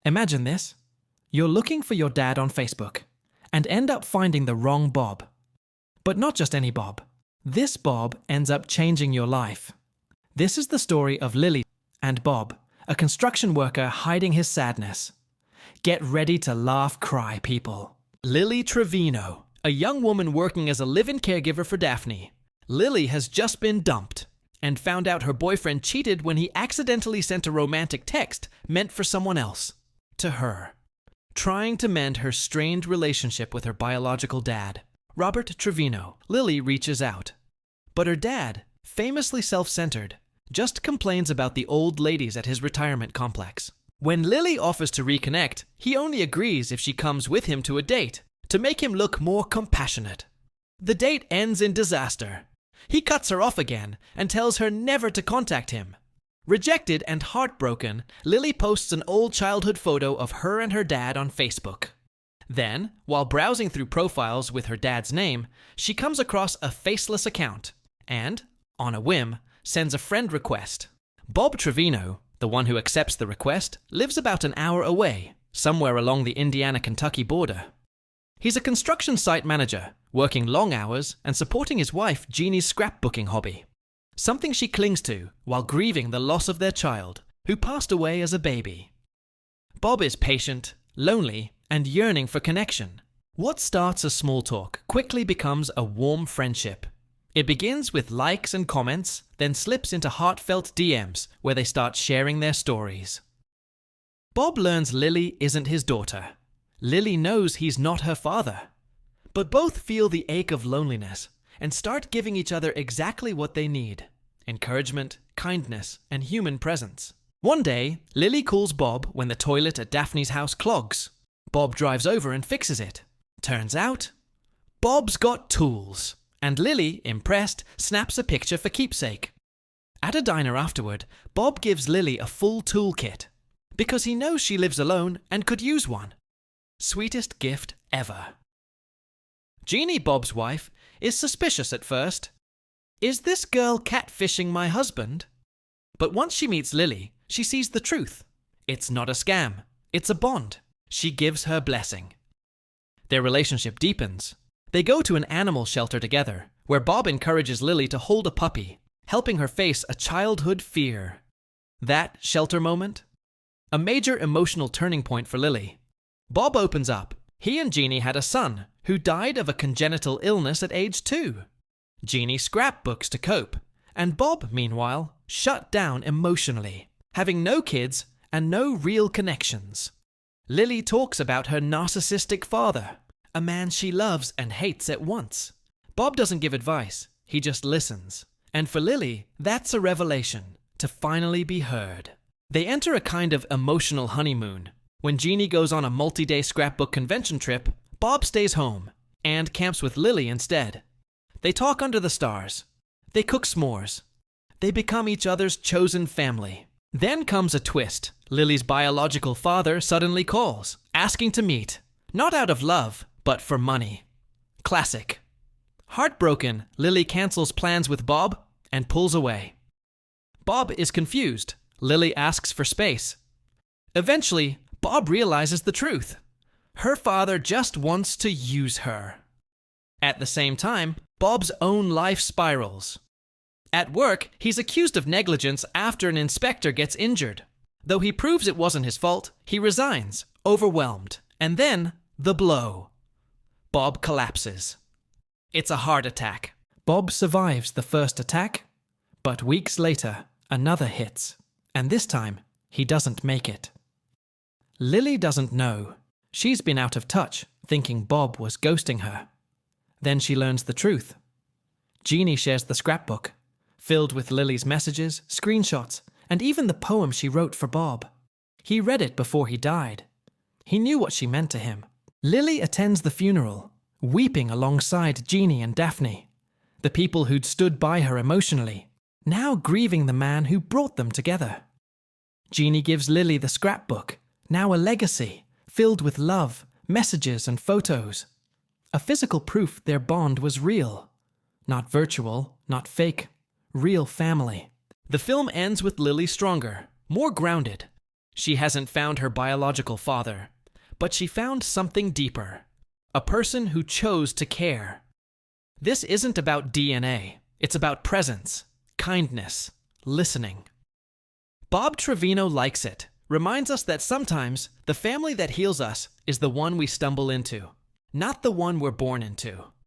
Imagine this. You're looking for your dad on Facebook and end up finding the wrong Bob. But not just any Bob. This Bob ends up changing your life. This is the story of Lily and Bob, a construction worker hiding his sadness. Get ready to laugh, cry, people. Lily Trevino, a young woman working as a live-in caregiver for Daphne. Lily has just been dumped and found out her boyfriend cheated when he accidentally sent a romantic text meant for someone else to her. Trying to mend her strained relationship with her biological dad, Robert Trevino, Lily reaches out. But her dad, famously self-centered, just complains about the old ladies at his retirement complex. When Lily offers to reconnect, he only agrees if she comes with him to a date to make him look more compassionate. The date ends in disaster. He cuts her off again and tells her never to contact him. Rejected and heartbroken, Lily posts an old childhood photo of her and her dad on Facebook. Then, while browsing through profiles with her dad's name, she comes across a faceless account and, on a whim, sends a friend request. Bob Trevino, the one who accepts the request, lives about an hour away, somewhere along the Indiana-Kentucky border. He's a construction site manager, working long hours and supporting his wife Jeannie's scrapbooking hobby, something she clings to while grieving the loss of their child, who passed away as a baby. Bob is patient, lonely, and yearning for connection. What starts as small talk quickly becomes a warm friendship. It begins with likes and comments, then slips into heartfelt DMs where they start sharing their stories. Bob learns Lily isn't his daughter. Lily knows he's not her father. But both feel the ache of loneliness and start giving each other exactly what they need: encouragement, kindness, and human presence. One day, Lily calls Bob when the toilet at Daphne's house clogs. Bob drives over and fixes it. Turns out, Bob's got tools. And Lily, impressed, snaps a picture for keepsake. At a diner afterward, Bob gives Lily a full toolkit because he knows she lives alone and could use one. Sweetest gift ever. Jeannie, Bob's wife, is suspicious at first. Is this girl catfishing my husband? But once she meets Lily, she sees the truth. It's not a scam. It's a bond. She gives her blessing. Their relationship deepens. They go to an animal shelter together, where Bob encourages Lily to hold a puppy, helping her face a childhood fear. That shelter moment? A major emotional turning point for Lily. Bob opens up. He and Jeannie had a son who died of a congenital illness at age 2. Jeannie scrapbooks to cope, and Bob, meanwhile, shut down emotionally, having no kids and no real connections. Lily talks about her narcissistic father, a man she loves and hates at once. Bob doesn't give advice, he just listens. And for Lily, that's a revelation, to finally be heard. They enter a kind of emotional honeymoon. When Jeannie goes on a multi-day scrapbook convention trip, Bob stays home and camps with Lily instead. They talk under the stars. They cook s'mores. They become each other's chosen family. Then comes a twist. Lily's biological father suddenly calls, asking to meet. Not out of love, but for money. Classic. Heartbroken, Lily cancels plans with Bob and pulls away. Bob is confused. Lily asks for space. Eventually, Bob realizes the truth. Her father just wants to use her. At the same time, Bob's own life spirals. At work, he's accused of negligence after an inspector gets injured. Though he proves it wasn't his fault, he resigns, overwhelmed. And then, the blow. Bob collapses. It's a heart attack. Bob survives the first attack, but weeks later, another hits. And this time, he doesn't make it. Lily doesn't know. She's been out of touch, thinking Bob was ghosting her. Then she learns the truth. Jeannie shares the scrapbook, filled with Lily's messages, screenshots, and even the poem she wrote for Bob. He read it before he died. He knew what she meant to him. Lily attends the funeral, weeping alongside Jeannie and Daphne, the people who'd stood by her emotionally, now grieving the man who brought them together. Jeannie gives Lily the scrapbook, now a legacy, filled with love, messages and photos. A physical proof their bond was real. Not virtual, not fake, real family. The film ends with Lily stronger, more grounded. She hasn't found her biological father, but she found something deeper. A person who chose to care. This isn't about DNA. It's about presence, kindness, listening. Bob Trevino likes it. Reminds us that sometimes the family that heals us is the one we stumble into, not the one we're born into.